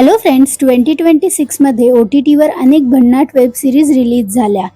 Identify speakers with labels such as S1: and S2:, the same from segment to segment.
S1: Hello friends, 2026 मध्ये OTTवर अनेक भन्नाट वेब सिरीज रिलीज झाल्या.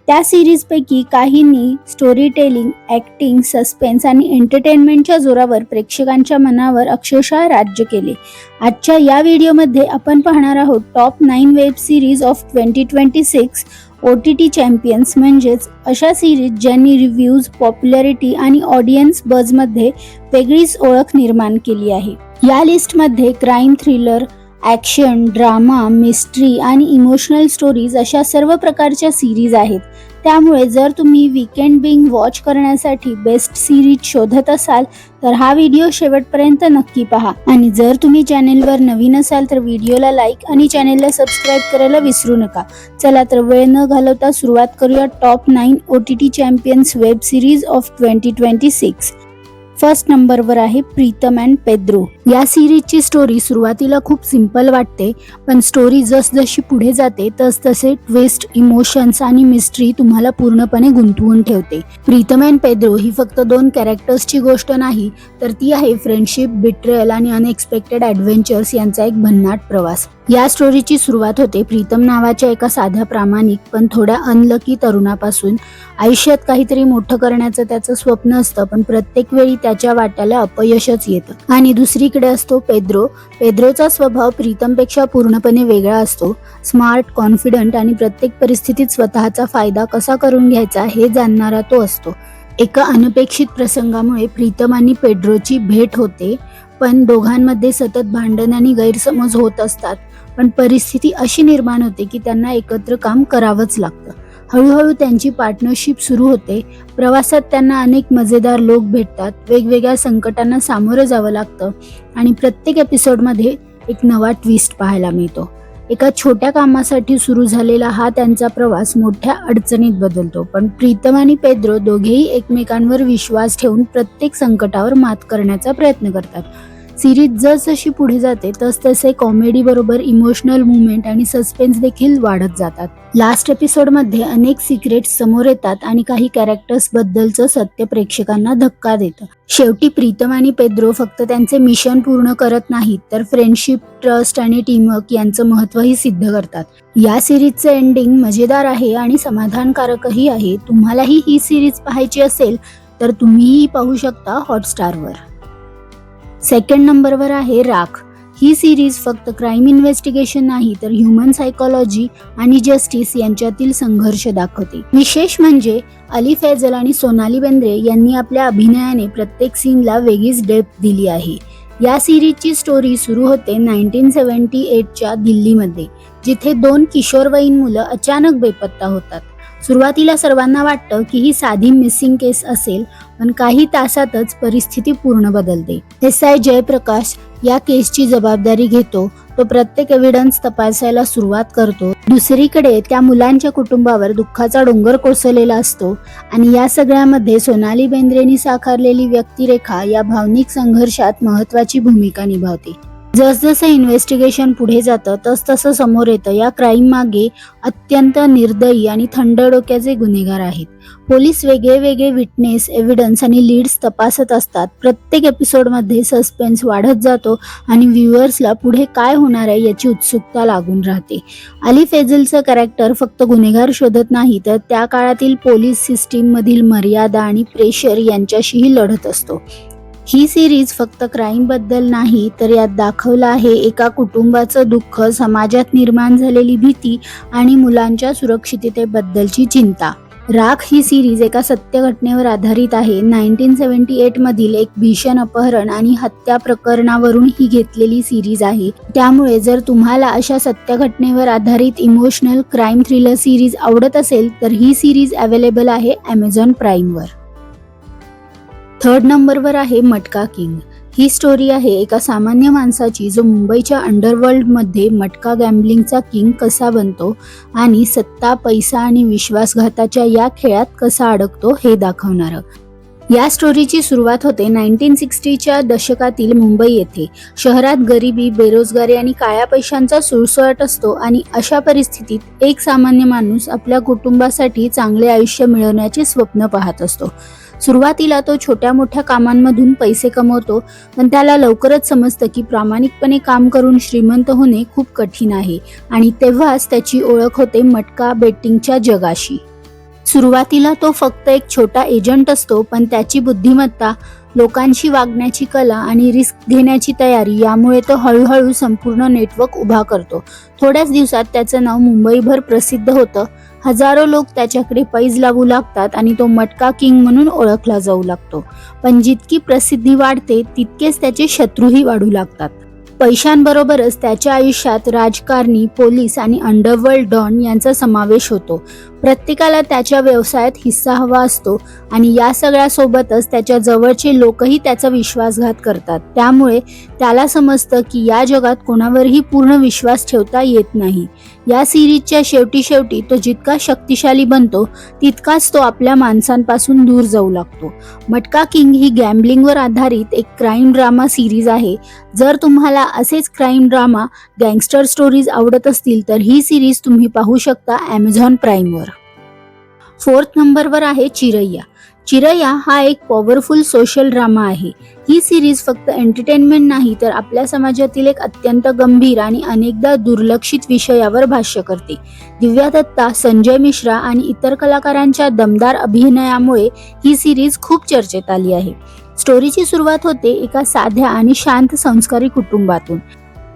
S1: त्या सिरीजपैकी काहींनी स्टोरी टेलिंग, ॲक्टिंग, सस्पेन्स आणि एंटरटेनमेंटच्या जोरावर प्रेक्षकांच्या मनावर अक्षरशः राज्य केले. आजच्या या व्हिडिओमध्ये आपण पाहणार आहोत top 9 web series of 2026 OTT champions, म्हणजेच अशा सिरीज ज्यांनी रिव्ह्यूज, पॉप्युलॅरिटी आणि ऑडियन्स बजमध्ये वेगळीच ओळख निर्माण केली आहे. या लिस्टमध्ये crime, thriller, action, drama, mystery आणि इमोशनल स्टोरीज अशा सर्व प्रकारच्या सिरीज आहेत. त्यामुळे जर तुम्ही वीकेंड बिंग वॉच करण्यासाठी बेस्ट सिरीज शोधत असाल तर हा व्हिडिओ शेवटपर्यंत नक्की पहा. आणि जर तुम्ही चॅनेलवर नवीन असाल तर व्हिडिओला लाईक आणि चॅनेलला सबस्क्राईब करायला विसरू नका. चला तर वेळ न घालवता सुरुवात करूया top 9 OTT champions web series of 2026. First नंबरवर आहे प्रीतम अँड पेद्रो. या सिरीजची स्टोरी सुरुवातीला खूप सिंपल वाटते, पण स्टोरी जसजशी पुढे जाते तसतसे ट्विस्ट, इमोशन्स आणि मिस्ट्री तुम्हाला पूर्णपणे गुंतवून ठेवते. प्रीतम अँड पेद्रो ही फक्त 2 कॅरेक्टर्सची गोष्ट नाही, तर ती आहे फ्रेंडशिप, बिट्रेयल आणि अनएक्सपेक्टेड ॲडव्हेंचर्स यांचा एक भन्नाट प्रवास. या स्टोरीची सुरुवात होते प्रीतम नावाच्या एका साध्या, प्रामाणिक पण थोड्या अनलकी तरुणापासून. आयुष्यात काहीतरी मोठं करण्याचं त्याचं स्वप्न असतं, पण प्रत्येक वेळी त्याच्या वाट्याला अपयशच येतं. आणि दुसरीकडे असतो पेद्रो. पेद्रोचा स्वभाव प्रीतमपेक्षा पूर्णपणे वेगळा असतो. स्मार्ट, कॉन्फिडंट आणि प्रत्येक परिस्थितीत स्वतःचा फायदा कसा करून घ्यायचा हे जाणणारा तो असतो. एका अनपेक्षित प्रसंगामुळे प्रीतम आणि पेद्रोची भेट होते, पण दोघांमध्ये सतत भांडण आणि गैरसमज होत असतात. पण परिस्थिती अशी निर्माण होते की त्यांना एकत्र काम करावंच लागतं. हळूहळू त्यांची पार्टनरशिप सुरू होते. प्रवासात त्यांना अनेक मजेदार लोक भेटतात, वेगवेगळ्या संकटांना सामोरं जावं लागतं आणि प्रत्येक एपिसोडमध्ये एक नवा ट्विस्ट पाहायला मिळतो. एका छोट्या कामासाठी सुरू झालेला हा त्यांचा प्रवास मोठ्या अडचणीत बदलतो, पण प्रीतम आणि पेद्रो दोघेही एकमेकांवर विश्वास ठेवून प्रत्येक संकटावर मात करण्याचा प्रयत्न करतात. सिरीज जसजशी पुढे जाते तसतसे कॉमेडी बरोबर इमोशनल मुवमेंट आणि सस्पेन्स देखील वाढत जातात. लास्ट एपिसोडमध्ये अनेक सिक्रेट्स समोर येतात आणि काही कॅरेक्टर्स बद्दलचं सत्य प्रेक्षकांना धक्का देतं. शेवटी प्रीतम आणि पेद्रो फक्त त्यांचे मिशन पूर्ण करत नाहीत, तर फ्रेंडशिप, ट्रस्ट आणि टीमवर्क यांचं महत्त्वही सिद्ध करतात. या सिरीजचं एंडिंग मजेदार आहे आणि समाधानकारकही आहे. तुम्हालाही ही सिरीज पाहायची असेल तर तुम्हीही पाहू शकता हॉटस्टारवर. सेकंड नंबरवर आहे राख. ही सिरीज फक्त क्राईम इन्व्हेस्टिगेशन नाही, तर ह्युमन सायकोलॉजी आणि जस्टिस यांच्यातील संघर्ष दाखवते. विशेष म्हणजे अली फैजल आणि सोनाली बेंद्रे यांनी आपल्या अभिनयाने प्रत्येक सीनला वेगळीच डेप्थ दिली आहे. या सिरीजची स्टोरी सुरू होते 1978च्या दिल्लीमध्ये, जिथे 2 किशोरवयीन मुलं अचानक बेपत्ता होतात. सुरुवातीला सर्वांना वाटतं की ही साधी मिसिंग केस असेल, पण काही तासातच परिस्थिती पूर्ण बदलते. SI जयप्रकाश या केसची जबाबदारी घेतो. तो प्रत्येक एव्हिडन्स तपासायला सुरुवात करतो. दुसरीकडे त्या मुलांच्या कुटुंबावर दुःखाचा डोंगर कोसळलेला असतो आणि या सगळ्यामध्ये सोनाली बेंद्रेनी साकारलेली व्यक्तिरेखा या भावनिक संघर्षात महत्त्वाची भूमिका निभावते. जसजसं इन्व्हेस्टिगेशन पुढे जातं तसतसं समोर येतं या क्राईम मागे अत्यंत निर्दयी आणि थंड डोक्याचे गुन्हेगार आहेत. पोलीस वेगळे विटनेस, एव्हिडन्स आणि लीड्स तपासत असतात. प्रत्येक एपिसोडमध्ये सस्पेन्स वाढत जातो आणि व्ह्युअर्सला पुढे काय होणार आहे याची उत्सुकता लागून राहते. अली फैजलचं कॅरेक्टर फक्त गुन्हेगार शोधत नाही, तर त्या काळातील पोलीस सिस्टीममधील मर्यादा आणि प्रेशर यांच्याशीही लढत असतो. ही सिरीज फक्त क्राईम बद्दल नाही, तर यात दाखवलं आहे एका कुटुंबाचं दुःख, समाजात निर्माण झालेली भीती आणि मुलांच्या सुरक्षिततेबद्दलची चिंता. राख ही सिरीज एका सत्य घटनेवर आधारित आहे. 1978 मधील एक भीषण अपहरण आणि हत्या प्रकरणावरून ही घेतलेली सिरीज आहे. त्यामुळे जर तुम्हाला अशा सत्य घटनेवर आधारित इमोशनल क्राईम थ्रिलर सिरीज आवडत असेल तर ही सिरीज अवेलेबल आहे Amazon प्राईमवर. थर्ड नंबरवर आहे मटका किंग. ही स्टोरी आहे एका सामान्य माणसाची, जो मुंबईच्या अंडरवर्ल्डमध्ये मटका गॅम्बलिंगचा किंग कसा बनतो आणि सत्ता, पैसा आणि विश्वासघाताच्या या खेळात कसा अडकतो हे दाखवणारं. या स्टोरीची सुरुवात होते 1960च्या दशकातील मुंबई येथे. शहरात गरिबी, बेरोजगारी आणि काळ्या पैशांचा सुळसुळाट असतो आणि अशा परिस्थितीत एक सामान्य माणूस आपल्या कुटुंबासाठी चांगले आयुष्य मिळवण्याचे स्वप्न पाहत असतो. सुरुवातीला तो छोट्या मोठ्या कामांमधून पैसे कमवतो, पण त्याला लवकरच समजतं की प्रामाणिकपणे काम करून श्रीमंत होणे खूप कठीण आहे आणि तेव्हाच त्याची ओळख होते मटका बेटिंगच्या जगाशी. सुरुवातीला तो फक्त एक छोटा एजंट असतो, पण त्याची बुद्धिमत्ता, लोकांशी वागण्याची कला आणि रिस्क घेण्याची तयारी यामुळे तो हळूहळू संपूर्ण नेटवर्क उभा करतो. थोड्याच दिवसात त्याचं नाव मुंबईभर प्रसिद्ध होतं. हजारो लोक त्याच्याकडे पैज लावू लागतात आणि तो मटका किंग म्हणून ओळखला जाऊ लागतो. पण जितकी प्रसिद्धी वाढते तितकेच त्याचे शत्रूही वाढू लागतात. पैशांबरोबरच त्याच्या आयुष्यात राजकारणी, पोलीस आणि अंडरवर्ल्ड डॉन यांचा समावेश होतो. प्रत्येकाला त्याच्या व्यवसायात हिस्सा हवा असतो आणि या सगळ्यासोबतच त्याच्या जवळचे लोकही त्याचा विश्वासघात करतात. त्यामुळे त्याला समजतं की या जगात कोणावरही पूर्ण विश्वास ठेवता येत नाही. या सिरीजच्या शेवटी तो जितका शक्तिशाली बनतो तितकाच तो आपल्या माणसांपासून दूर जाऊ लागतो. मटका किंग ही गॅम्बलिंगवर आधारित एक क्राईम ड्रामा सिरीज आहे. जर तुम्हाला असेच क्राईम ड्रामा, गँगस्टर स्टोरीज आवडत असतील तर ही सिरीज तुम्ही पाहू शकता Amazon प्राईमवर. 4th नंबरवर आहे चिरैया. चिरैया हा एक पॉवरफुल सोशल ड्रामा आहे. ही सिरीज फक्त एंटरटेनमेंट नाही तर आपल्या समाजातील एक अत्यंत गंभीर आणि अनेकदा दुर्लक्षित विषयावर भाष्य करते. दिव्या दत्ता, संजय मिश्रा आणि इतर कलाकारांच्या दमदार अभिनयामुळे ही सिरीज खूप चर्चेत आली आहे. स्टोरीची सुरुवात होते एका साध्या आणि शांत संस्कारी कुटुंबातून.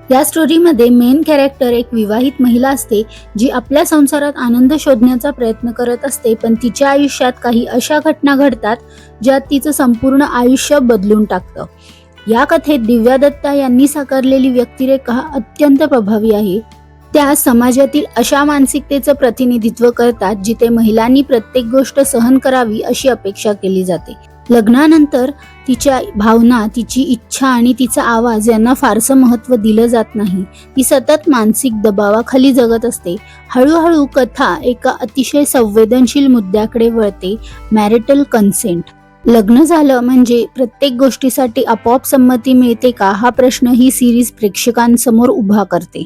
S1: या स्टोरीमध्ये मेन कॅरेक्टर एक विवाहित महिला असते जी आपल्या संसारात आनंद शोधण्याचा प्रयत्न करत असते, पण तिच्या आयुष्यात काही अशा घटना घडतात ज्यात तिचं संपूर्ण आयुष्य बदलून टाकतं. या कथेत दिव्या दत्ता यांनी साकारलेली व्यक्तिरेखा अत्यंत प्रभावी आहे. त्या समाजातील अशा मानसिकतेचं प्रतिनिधित्व करतात जिथे महिलांनी प्रत्येक गोष्ट सहन करावी अशी अपेक्षा केली जाते. लग्नानंतर तिच्या भावना, तिची इच्छा आणि तिचा आवाज यांना फारसं महत्त्व दिलं जात नाही. ती सतत मानसिक दबावाखाली जगत असते. हळूहळू कथा एका अतिशय संवेदनशील मुद्द्याकडे वळते, मॅरिटल कन्सेंट. लग्न झालं म्हणजे प्रत्येक गोष्टीसाठी आपोआप संमती मिळते का, हा प्रश्न ही सिरीज प्रेक्षकांसमोर उभा करते.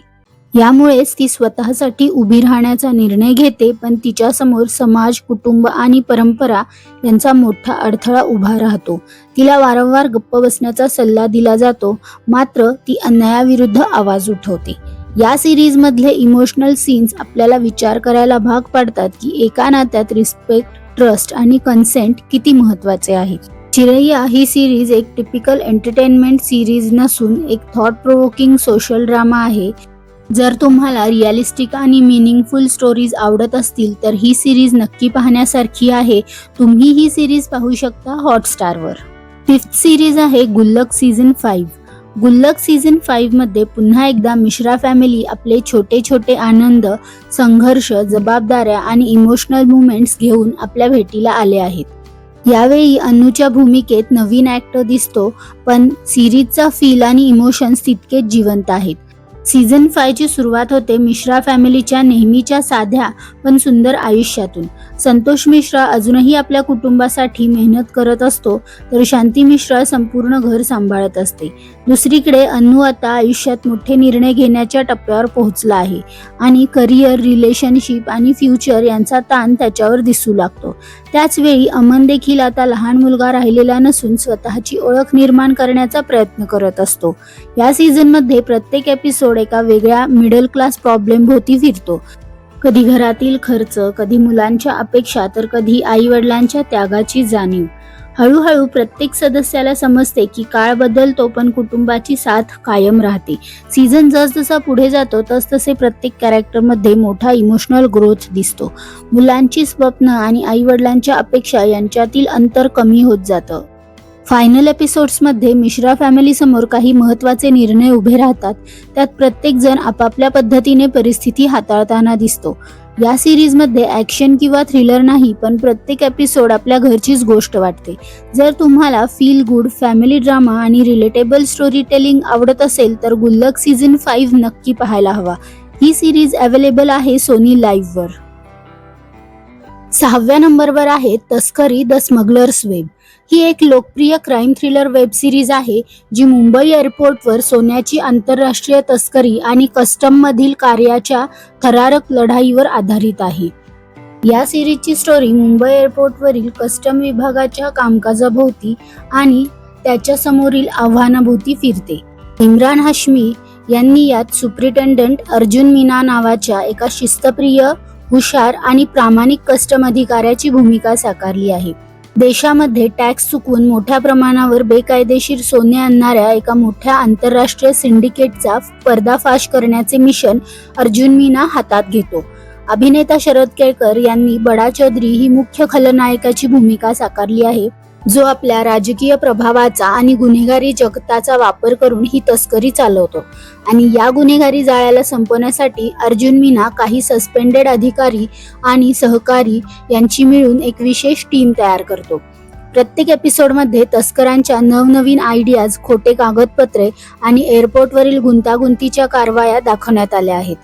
S1: यामुळेच ती स्वतःसाठी उभी राहण्याचा निर्णय घेते, पण तिच्यासमोर समाज, कुटुंब आणि परंपरा यांचा मोठा अडथळा उभा राहतो. तिला वारंवार गप्प बसण्याचा सल्ला दिला जातो, मात्र ती अन्यायाविरुद्ध आवाज उठवते. या सिरीजमधले इमोशनल सीन्स आपल्याला विचार करायला भाग पाडतात की एका नात्यात रिस्पेक्ट, ट्रस्ट आणि कन्सेंट किती महत्त्वाचे आहे. चिरैया ही सिरीज एक टिपिकल एंटरटेनमेंट सिरीज नसून एक थॉट प्रोवोकिंग सोशल ड्रामा आहे. जर तुम्हाला रिअलिस्टिक आणि मिनिंगफुल स्टोरीज आवडत असतील तर ही सिरीज नक्की पाहण्यासारखी आहे. तुम्ही ही सिरीज पाहू शकता हॉटस्टारवर. 5th सिरीज आहे गुल्लक सीझन 5. गुल्लक सीझन 5 मध्ये पुन्हा एकदा मिश्रा फॅमिली आपले छोटे छोटे आनंद, संघर्ष, जबाबदाऱ्या आणि इमोशनल मुवमेंट्स घेऊन आपल्या भेटीला आले आहेत. यावेळी अन्नूच्या भूमिकेत नवीन ॲक्टर दिसतो, पण सिरीजचा फील आणि इमोशन्स तितकेच जिवंत आहेत. सीझन 5 ची सुरुवात होते मिश्रा फॅमिलीच्या नेहमीच्या साध्या पण सुंदर आयुष्यातून. संतोष मिश्रा अजूनही आपल्या कुटुंबासाठी मेहनत करत असतो, तर शांती मिश्रा संपूर्ण घर सांभाळत असते. दुसरीकडे अन्नू आता आयुष्यात मोठे निर्णय घेण्याच्या टप्प्यावर पोहोचला आहे आणि करिअर, रिलेशनशिप आणि फ्युचर यांचा ताण त्याच्यावर दिसू लागतो. त्याच वेळी अमन देखील आता लहान मुलगा राहिलेला नसून स्वतःची ओळख निर्माण करण्याचा प्रयत्न करत असतो. या सीझनमध्ये प्रत्येक एपिसोड एका वेगळ्या मिडल क्लास प्रॉब्लेम भोवती फिरतो. कधी घरातील खर्च, कधी मुलांच्या अपेक्षा, तर कधी आई वडिलांच्या त्यागाची जाणीव. हळूहळू प्रत्येक सदस्याला समजते की काळ बदलतो पण कुटुंबाची साथ कायम राहते. सीझन जसजसा पुढे जातो तसतसे प्रत्येक कॅरेक्टरमध्ये मोठा इमोशनल ग्रोथ दिसतो. मुलांची स्वप्न आणि आई वडिलांच्या अपेक्षा यांच्यातील अंतर कमी होत जातं. फायनल एपिसोड्समध्ये मिश्रा फॅमिली समोर काही महत्त्वाचे निर्णय उभे राहतात. त्यात प्रत्येक जण आपापल्या पद्धतीने परिस्थिती हाताळताना दिसतो. या सिरीजमध्ये ॲक्शन किंवा थ्रिलर नाही, पण प्रत्येक एपिसोड आपल्या घरचीच गोष्ट वाटते. जर तुम्हाला फील गुड, फॅमिली ड्रामा आणि रिलेटेबल स्टोरी टेलिंग आवडत असेल तर गुल्लक सीझन 5 नक्की पाहायला हवा. ही सिरीज अवेलेबल आहे सोनी लाईव्हवर. 6व्या नंबरवर आहे तस्करी द स्मगलर्स वेब. ही एक लोकप्रिय क्राईम थ्रिलर वेब सिरीज आहे जी मुंबई एअरपोर्टवर सोन्याची आंतरराष्ट्रीय तस्करी आणि कस्टममधील कार्याच्या थरारक लढाईवर आधारित आहे. या सिरीजची स्टोरी मुंबई एअरपोर्टवरील कस्टम विभागाच्या कामकाजाभोवती आणि त्याच्या समोरील आव्हानाभोवती फिरते. इम्रान हाशमी यांनी यात सुप्रिटेंडंट अर्जुन मीना नावाच्या एका शिस्तप्रिय, हुशार आणि प्रामाणिक कस्टम अधिकाऱ्याची भूमिका साकारली आहे. देशामध्ये टॅक्स चुकवून मोठ्या प्रमाणावर बेकायदेशीर सोने आणणाऱ्या एका मोठ्या आंतरराष्ट्रीय सिंडिकेटचा पर्दाफाश करण्याचे मिशन अर्जुन मीना हातात घेतो. अभिनेता शरद केळकर यांनी बडा चौधरी ही मुख्य खलनायकाची भूमिका साकारली आहे, जो आपल्या राजकीय प्रभावाचा आणि गुन्हेगारी जगताचा वापर करून ही तस्करी चालवतो. आणि या गुन्हेगारी जाळ्याला संपवण्यासाठी अर्जुन मीना काही सस्पेंडेड अधिकारी आणि सहकारी यांची मिळून एक विशेष टीम तयार करतो. प्रत्येक एपिसोडमध्ये तस्करांच्या नवनवीन आयडियाज, खोटे कागदपत्रे आणि एअरपोर्टवरील गुंतागुंतीच्या कारवाया दाखवण्यात आल्या आहेत.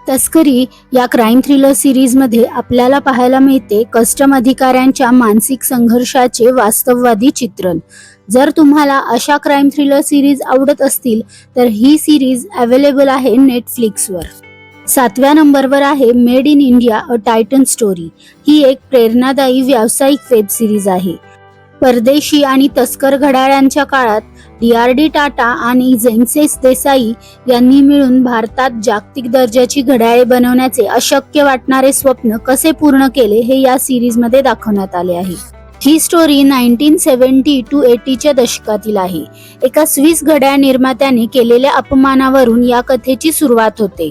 S1: तस्करी या क्राईम थ्रिलर सिरीजमध्ये आपल्याला पाहायला मिळते कस्टम अधिकाऱ्यांच्या मानसिक संघर्षाचे वास्तववादी चित्रण. जर तुम्हाला अशा क्राईम थ्रिलर सिरीज आवडत असतील तर ही सिरीज अवेलेबल आहे नेटफ्लिक्सवर. 7व्या नंबरवर आहे made in India a Titan story. ही एक प्रेरणादायी व्यावसायिक वेब सिरीज आहे. परदेशी आणि तस्कर घड्याळांच्या काळात DRD टाटा आणि जेन्सेस देसाई यांनी मिळून भारतात जागतिक दर्जाची घड्याळे बनवण्याचे अशक्य वाटणारे स्वप्न कसे पूर्ण केले हे या सिरीजमध्ये दाखवण्यात आले आहे. ही स्टोरी 1970 to 80च्या दशकातील आहे. एका स्विस घड्याळ निर्मात्याने केलेल्या अपमानावरून या कथेची सुरुवात होते.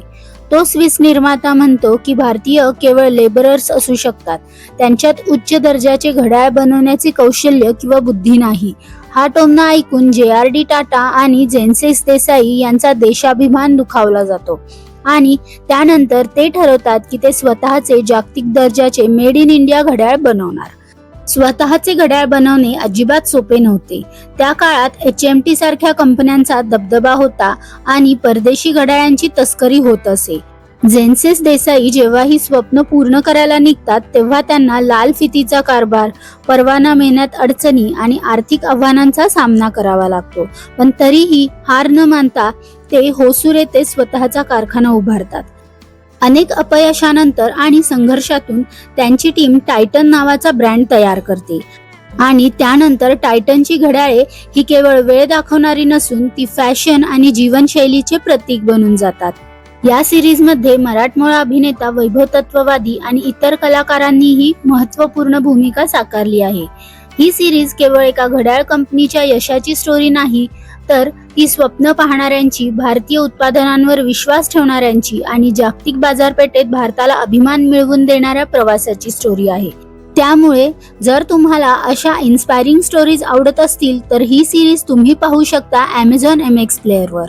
S1: तो स्विस निर्माता म्हणतो की भारतीय केवळ लेबरर्स असू शकतात, त्यांच्यात उच्च दर्जाचे घड्याळ बनवण्याचे कौशल्य किंवा बुद्धी नाही. हा टोमणा ऐकून JRD टाटा आणि जेन्सेस देसाई यांचा देशाभिमान दुखावला जातो आणि त्यानंतर ते ठरवतात की ते स्वतःचे जागतिक दर्जाचे मेड इन इंडिया घड्याळ बनवणार. स्वतःचे घड्याळ बनवणे अजिबात सोपे नव्हते. त्या काळात HMT सारख्या कंपन्यांचा दबदबा होता आणि परदेशी घड्याळांची तस्करी होत असे. जेन्सेस देसाई जेव्हा ही स्वप्न पूर्ण करायला निघतात तेव्हा त्यांना लाल फितीचा कारभार, परवाना मिळण्यात अडचणी आणि आर्थिक आव्हानांचा सामना करावा लागतो. पण तरीही हार न मानता ते होसूर येथे स्वतःचा कारखाना उभारतात. अनेक अपयशानंतर आणि संघर्षातून त्यांची टीम टायटन नावाचा ब्रँड तयार करते आणि त्यानंतर टायटनची घड्याळे ही केवळ वेळ दाखवणारी नसून ती फॅशन आणि जीवनशैलीचे प्रतीक बनून जातात. या सिरीजमध्ये मराठमोळा अभिनेता वैभव तत्ववादी आणि इतर कलाकारांनीही महत्त्वपूर्ण भूमिका साकारली आहे. ही सिरीज केवळ एका घड्याळ कंपनीच्या यशाची स्टोरी नाही, तर ती स्वप्न पाहणाऱ्यांची, भारतीय उत्पादनांवर विश्वास ठेवणाऱ्यांची आणि जागतिक बाजारपेठेत भारताला अभिमान मिळवून देणाऱ्या प्रवासाची स्टोरी आहे. त्यामुळे जर तुम्हाला अशा इन्स्पायरिंग स्टोरीज आवडत असतील तर ही सिरीज तुम्ही पाहू शकता Amazon MX प्लेअरवर.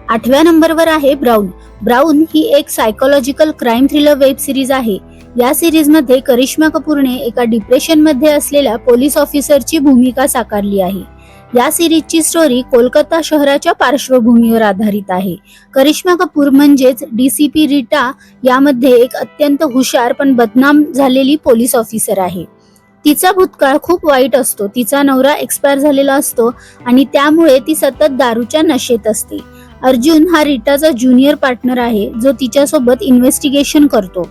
S1: 8व्या नंबरवर आहे ब्राऊन. ब्राऊन ही एक psychological crime thriller web series आहे. या सिरीजमध्ये करिश्मा कपूरने एका डिप्रेशनमध्ये असलेल्या पोलीस ऑफिसरची भूमिका साकारली आहे. या सिरीजची स्टोरी कोलकाता शहराच्या पार्श्वभूमीवर आधारित आहे. करिश्मा कपूर म्हणजेच DCP रीटा यामध्ये एक अत्यंत हुशार पण बदनाम झालेली पोलीस ऑफिसर आहे. तिचा भूतकाळ खूप वाईट असतो. तिचा नवरा एक्सपायर झालेला असतो आणि त्यामुळे ती सतत दारूच्या नशेत असते. अर्जुन हा रीटाचा ज्युनियर पार्टनर आहे, जो तिच्यासोबत इन्व्हेस्टिगेशन करतो.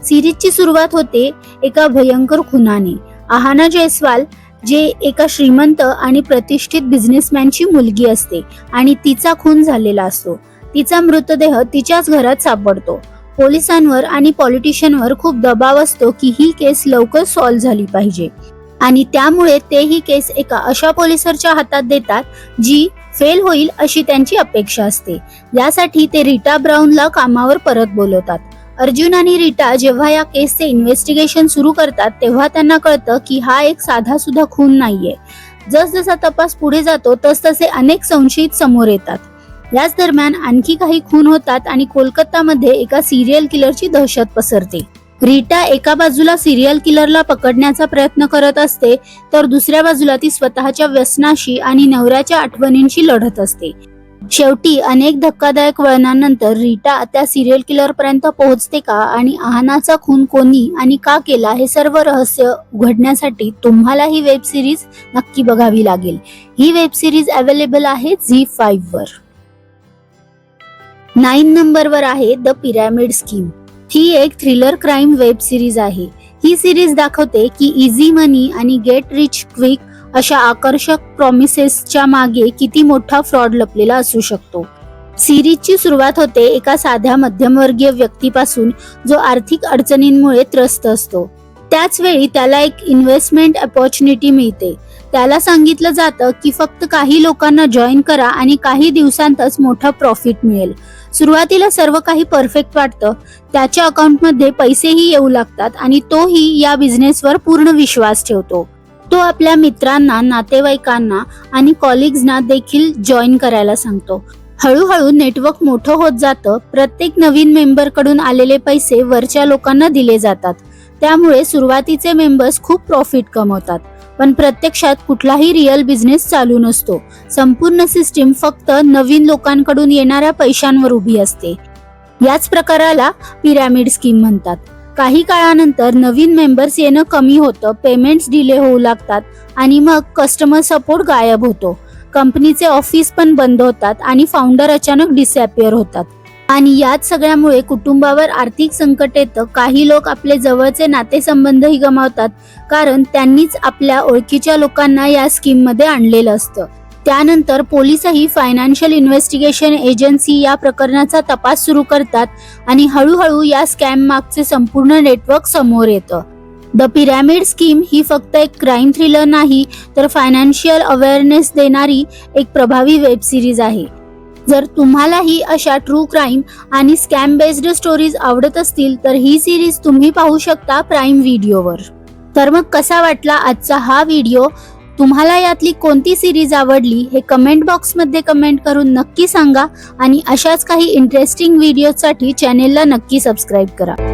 S1: सिरीजची सुरुवात होते एका भयंकर खुनाने. आहाना जयस्वाल जे एका श्रीमंत आणि प्रतिष्ठित बिझनेसमॅनची मुलगी असते आणि तिचा खून झालेला असतो. तिचा मृतदेह तिच्याच घरात सापडतो. पोलिसांवर आणि पॉलिटिशियनवर खूप दबाव असतो की ही केस लवकर सॉल्व्ह झाली पाहिजे आणि त्यामुळे ते ही केस एका अशा पोलिसरच्या हातात देतात जी फेल होईल अशी त्यांची अपेक्षा असते. यासाठी ते रीटा ब्राऊनला कामावर परत बोलवतात. अर्जुन आणि रीटा जेव्हा या केसचे इन्व्हेस्टिगेशन सुरू करतात तेव्हा त्यांना कळतं की हा एक साधा सुद्धा खून नाहीये. जसजसा तपास पुढे जातो तसतसे अनेक संशयित समोर येतात. याच दरम्यान आणखी काही खून होतात आणि कोलकातामध्ये एका सिरियल किलरची दहशत पसरते. रीटा एका बाजूला सिरियल किलरला पकडण्याचा प्रयत्न करत असते तर दुसऱ्या बाजूला ती स्वतःच्या व्यसनाशी आणि नवऱ्याच्या आठवणींशी लढत असते. शेवटी अनेक धक्कादायक वळणांनंतर रीटा त्या सिरियल किलर पर्यंत पोहोचते का आणि आहानाचा खून कोणी आणि का केला हे सर्व रहस्य उघडण्यासाठी तुम्हाला ही वेब सिरीज नक्की बघावी लागेल. ही वेब सिरीज अवेलेबल आहे ZEE5 वर. 9 नंबरवर आहे द पिरॅमिड स्कीम. ही एक थ्रिलर क्राईम वेब सिरीज आहे. ही सिरीज दाखवते की इझी मनी आणि गेट रिच क्विक अशा आकर्षक प्रॉमिसेसच्या मागे किती मोठा फ्रॉड लपलेला असू शकतो. सिरीजची सुरुवात होते एका साध्या मध्यमवर्गीय व्यक्तीपासून जो आर्थिक अडचणींमुळे त्रस्त असतो. त्याच वेळी त्याला एक इन्व्हेस्टमेंट अपॉर्च्युनिटी मिळते. त्याला सांगितलं जातं की फक्त काही लोकांना जॉईन करा आणि काही दिवसांतच मोठा प्रॉफिट मिळेल. सुरुवातीला सर्व काही परफेक्ट वाटतं. त्याच्या अकाउंटमध्ये पैसेही येऊ लागतात आणि तोही या बिझनेसवर पूर्ण विश्वास ठेवतो. तो आपल्या मित्रांना, नातेवाईकांना आणि कॉलिग्सना देखील जॉईन करायला सांगतो. हळूहळू नेटवर्क मोठं होत जातं. प्रत्येक नवीन मेंबरकडून आलेले पैसे वरच्या लोकांना दिले जातात. त्यामुळे सुरुवातीचे मेंबर्स खूप प्रॉफिट कमवतात. पण प्रत्यक्षात कुठलाही रिअल बिझनेस चालू नसतो. संपूर्ण सिस्टीम फक्त नवीन लोकांकडून येणाऱ्या पैशांवर उभी असते. याच प्रकाराला पिरॅमिड स्कीम म्हणतात. काही काळानंतर नवीन मेंबर्स येणं कमी होतं, पेमेंट्स डिले होऊ लागतात आणि मग कस्टमर सपोर्ट गायब होतो. कंपनीचे ऑफिस पण बंद होतात आणि फाउंडर अचानक डिसअपिअर होतात. आणि याच सगळ्यामुळे कुटुंबावर आर्थिक संकट येतं. काही लोक आपले जवळचे नातेसंबंधही गमावतात, कारण त्यांनीच आपल्या ओळखीच्या लोकांना या स्कीममध्ये आणलेलं असतं. त्यानंतर पोलिसही फायनान्शियल इन्व्हेस्टिगेशन एजन्सी या प्रकरणाचा तपास सुरू करतात आणि हळूहळू या स्कॅम मागचे संपूर्ण नेटवर्क समोर येतं. द पिरॅमिड स्कीम ही फक्त एक क्राईम थ्रिलर नाही, तर फायनान्शियल अवेअरनेस देणारी एक प्रभावी वेब सिरीज आहे. जर तुम्हालाही अशा ट्रू क्राईम आणि स्कॅम बेस्ड स्टोरीज आवडत असतील तर ही सिरीज तुम्ही पाहू शकता प्राईम व्हिडिओवर. तर मग कसा वाटला आजचा हा व्हिडिओ? तुम्हाला यातली कोणती सिरीज आवडली हे कमेंट बॉक्समध्ये कमेंट करून नक्की सांगा आणि अशाच काही इंटरेस्टिंग व्हिडिओसाठी चॅनेलला नक्की सबस्क्राईब करा.